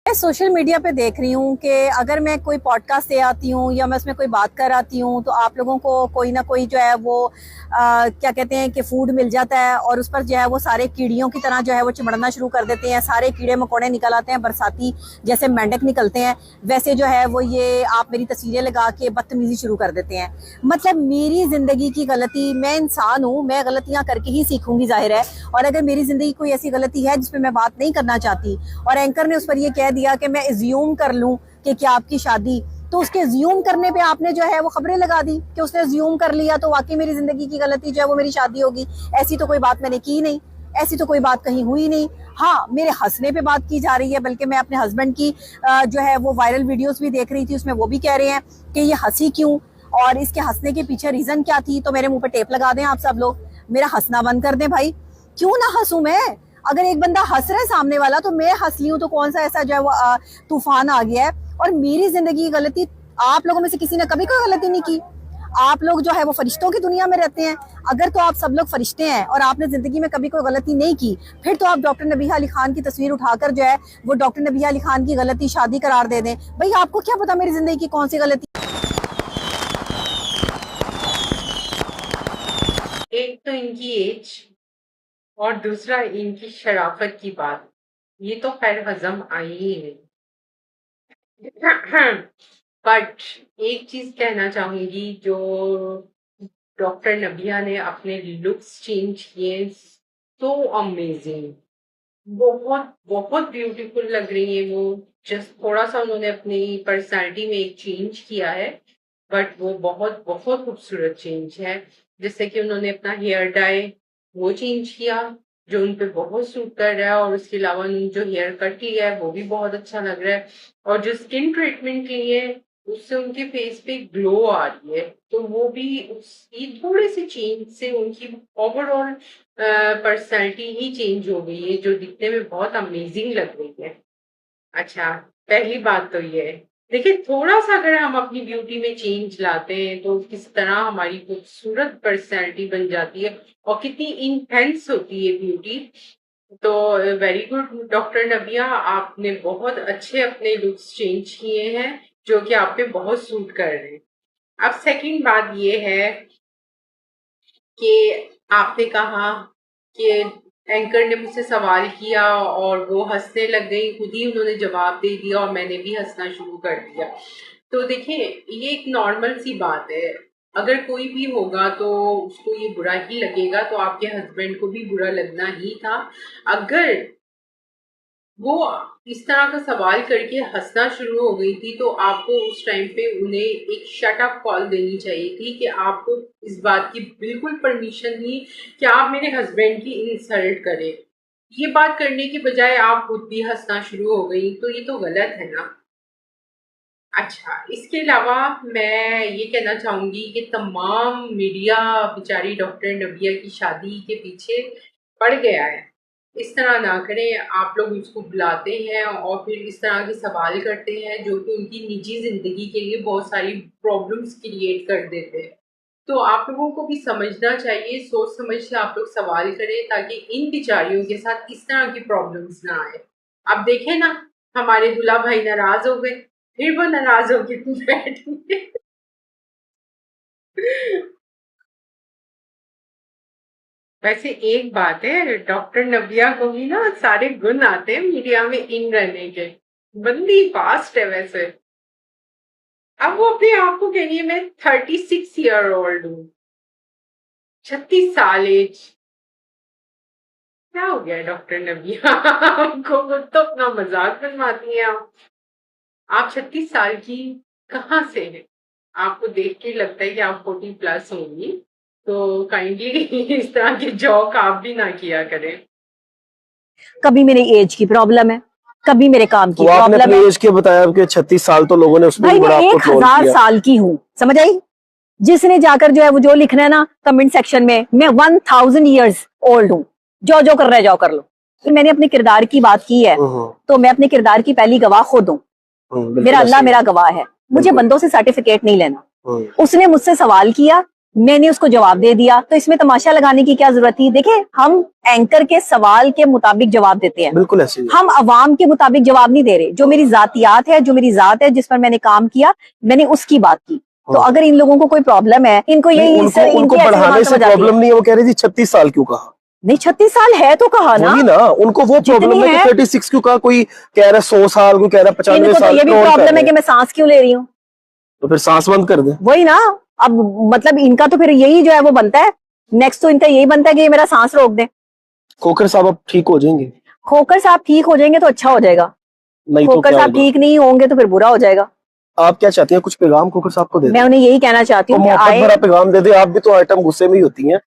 मैं social media पे देख रही हूँ कि अगर मैं कोई पॉडकास्ट दे आती हूँ या मैं उसमें कोई बात कर आती हूँ तो आप लोगों को कोई ना कोई जो है वो क्या कहते हैं कि फूड मिल जाता है और उस पर जो है वो सारे कीड़ियों की तरह जो है वो चिमड़ना शुरू कर देते हैं। सारे कीड़े मकोड़े निकल आते हैं, बरसाती जैसे मेंढक निकलते हैं वैसे जो है वो ये आप मेरी तस्वीरें लगा के बदतमीजी शुरू कर देते हैं। मतलब मेरी जिंदगी की गलती, मैं इंसान हूँ, मैं गलतियां करके ही सीखूंगी जाहिर है। और अगर मेरी जिंदगी कोई ऐसी गलती है जिसपे मैं बात नहीं करना चाहती और एंकर ने उस पर यह कह दिया कि मैं एज्यूम कर लूं कि क्या आपकी शादी, तो उसके एज्यूम करने पे आपने जो है वो खबरें लगा दी कि उसने एज्यूम कर लिया तो वाकई मेरी जिंदगी की गलती जो है वो मेरी शादी होगी। ऐसी तो कोई बात मैंने की नहीं, ऐसी तो कोई बात कहीं हुई नहीं। हाँ, मेरे हंसने पे बात की जा रही है, बल्कि मैं अपने हस्बैंड की जो है वो वायरल वीडियोस भी देख रही थी, उसमें वो भी कह रहे हैं कि ये हंसी क्यों और इसके हंसने के पीछे रीजन क्या थी। तो मेरे मुंह पे टेप लगा दें आप सब लोग, मेरा हंसना बंद कर दें भाई। क्यों ना हंसूं मैं? अगर एक बंदा हंस रहा है सामने वाला तो मैं हंस ली हूं तो कौन सा ऐसा जो है वो तूफान आ गया है। और मेरी जिंदगी की गलती, आप लोगों में से किसी ने कभी कोई गलती नहीं की। आप लोग जो है वो फरिश्तों की दुनिया में रहते हैं। अगर तो आप सब लोग फरिश्ते हैं और आपने जिंदगी में कभी कोई गलती नहीं की, फिर तो आप डॉक्टर नबीहा अली खान की तस्वीर उठाकर जो है वो डॉक्टर नबीहा अली खान की गलती शादी करार दे दें। भाई आपको क्या पता मेरी जिंदगी की कौन सी गलती। एक तो इनकी एज और दूसरा इनकी शराफत की बात, ये तो खैर हजम आई ही नहीं। बट एक चीज कहना चाहूंगी, जो डॉक्टर नबिया ने अपने लुक्स चेंज किए, सो अमेजिंग, बहुत बहुत ब्यूटीफुल लग रही है वो। जस्ट थोड़ा सा उन्होंने अपनी पर्सनालिटी में एक चेंज किया है, बट वो बहुत बहुत खूबसूरत चेंज है। जैसे कि उन्होंने अपना हेयर डाई वो चेंज किया, जो उन पे बहुत सूट कर रहा है, और उसके अलावा उन्होंने जो हेयर कट लिया है वो भी बहुत अच्छा लग रहा है। और जो स्किन ट्रीटमेंट ली है उससे उनके फेस पे ग्लो आ रही है, तो वो भी उसकी थोड़े से चेंज से उनकी ओवरऑल पर्सनैलिटी ही चेंज हो गई है, जो दिखने में बहुत अमेजिंग लग रही है। अच्छा, पहली बात तो ये है, देखिए थोड़ा सा अगर हम अपनी ब्यूटी में चेंज लाते हैं तो किस तरह हमारी खूबसूरत पर्सनैलिटी बन जाती है और कितनी इंटेंस होती है ब्यूटी। तो वेरी गुड डॉक्टर नबिया, आपने बहुत अच्छे अपने लुक्स चेंज किए हैं, जो कि आप पे बहुत सूट कर रहे हैं। अब सेकंड बात ये है कि आपने कहा कि एंकर ने मुझसे सवाल किया और वो हंसने लग गई, खुद ही उन्होंने जवाब दे दिया और मैंने भी हंसना शुरू कर दिया। तो देखिए, ये एक नॉर्मल सी बात है, अगर कोई भी होगा तो उसको ये बुरा ही लगेगा, तो आपके हस्बैंड को भी बुरा लगना ही था। अगर वो इस तरह का सवाल करके हंसना शुरू हो गई थी तो आपको उस टाइम पे उन्हें एक शट अप कॉल देनी चाहिए थी कि आपको इस बात की बिल्कुल परमिशन नहीं कि आप मेरे हस्बैंड की इंसल्ट करें। ये बात करने की बजाय आप खुद भी हंसना शुरू हो गई, तो ये तो गलत है ना। अच्छा, इसके अलावा मैं ये कहना चाहूंगी कि तमाम मीडिया बेचारी डॉक्टर नबिया की शादी के पीछे पड़ गया है। इस तरह ना करें, आप लोग उसको बुलाते हैं और फिर इस तरह के सवाल करते हैं जो कि उनकी निजी जिंदगी के लिए बहुत सारी प्रॉब्लम्स क्रिएट कर देते हैं। तो आप लोगों को भी समझना चाहिए, सोच समझ के आप लोग सवाल करें ताकि इन बिचारियों के साथ इस तरह की प्रॉब्लम्स ना आए। अब देखें ना, हमारे दूल्हा भाई नाराज हो गए, फिर वो नाराज होके क्यों बैठेंगे। वैसे एक बात है, डॉक्टर नबिया को भी ना सारे गुण आते हैं मीडिया में इन रहने के, बंदी फास्ट है वैसे। अब वो अपने आप को कह रही है मैं 36 ईयर ओल्ड हूँ, 36 साल एज। क्या हो गया डॉक्टर नबिया, आपको खुद तो अपना मजाक बनवाती हैं आप 36 साल की कहाँ से है? आपको देख के लगता है कि आप 40+ होंगी, तो काइंडली इस तरह के जॉक आप भी ना किया करें। कभी मेरी एज की प्रॉब्लम है, कभी मेरे काम की तो आपने प्रॉब्लम अपनी है। एज के बताया कि 36 साल, तो लोगों ने उसमें भाई भी मैं बड़ा आपको ट्रोल 1000 किया। साल की हूँ, समझ आई? जिसने जाकर जो है वो जो लिखना है ना कमेंट सेक्शन में, मैं 1000 ईयर्स ओल्ड हूँ, जो जो कर रहे जाओ कर लो। फिर मैंने अपने किरदार की बात की है तो मैं अपने किरदार की पहली गवाह खुद हूँ। मेरा अल्लाह मेरा गवाह है, मुझे बंदों से सर्टिफिकेट नहीं लेना। उसने मुझसे सवाल किया, मैंने उसको जवाब दे दिया, तो इसमें तमाशा लगाने की क्या जरूरत थी? देखिए, हम एंकर के सवाल के मुताबिक जवाब देते हैं, बिल्कुल ऐसे ही है। हम अवाम के मुताबिक जवाब नहीं दे रहे। जो मेरी जातियात है, जो मेरी जात है, जिस पर मैंने काम किया, मैंने उसकी बात की। तो अगर इन लोगों को कोई प्रॉब्लम है, इनको नहीं, यही उनको उनको बढ़ाने से प्रॉब्लम नहीं है। वो कह रही थी 36 साल क्यों कहा? नहीं, 36 साल है तो कहा ना। वही ना, उनको वो प्रॉब्लम है कि 36 क्यों कहा? कोई कह रहा है 100 साल, कोई कह रहा है 95 इनको तो साल। ये भी प्रॉब्लम है कि मैं सांस क्यों ले रही हूँ। तो फिर सांस बंद कर दे। वही ना, अब मतलब इनका तो फिर यही जो है वो बनता है, नेक्स्ट तो इनका यही बनता है कि ये मेरा सांस रोक दे। खोखर साहब अब ठीक हो जाएंगे? खोकर साहब ठीक हो जाएंगे तो अच्छा हो जाएगा, नहीं तो खोकर क्या साहब होगा? ठीक नहीं होंगे तो फिर बुरा हो जाएगा। आप क्या चाहती हैं? कुछ पैगाम खोखर साहब को दे मैं दें? उन्हें यही कहना चाहती तो हूँ कि मोहब्बत आए। भरा पैगाम दे दे। आप भी तो हर टाइम गुस्से में ही होती हैं।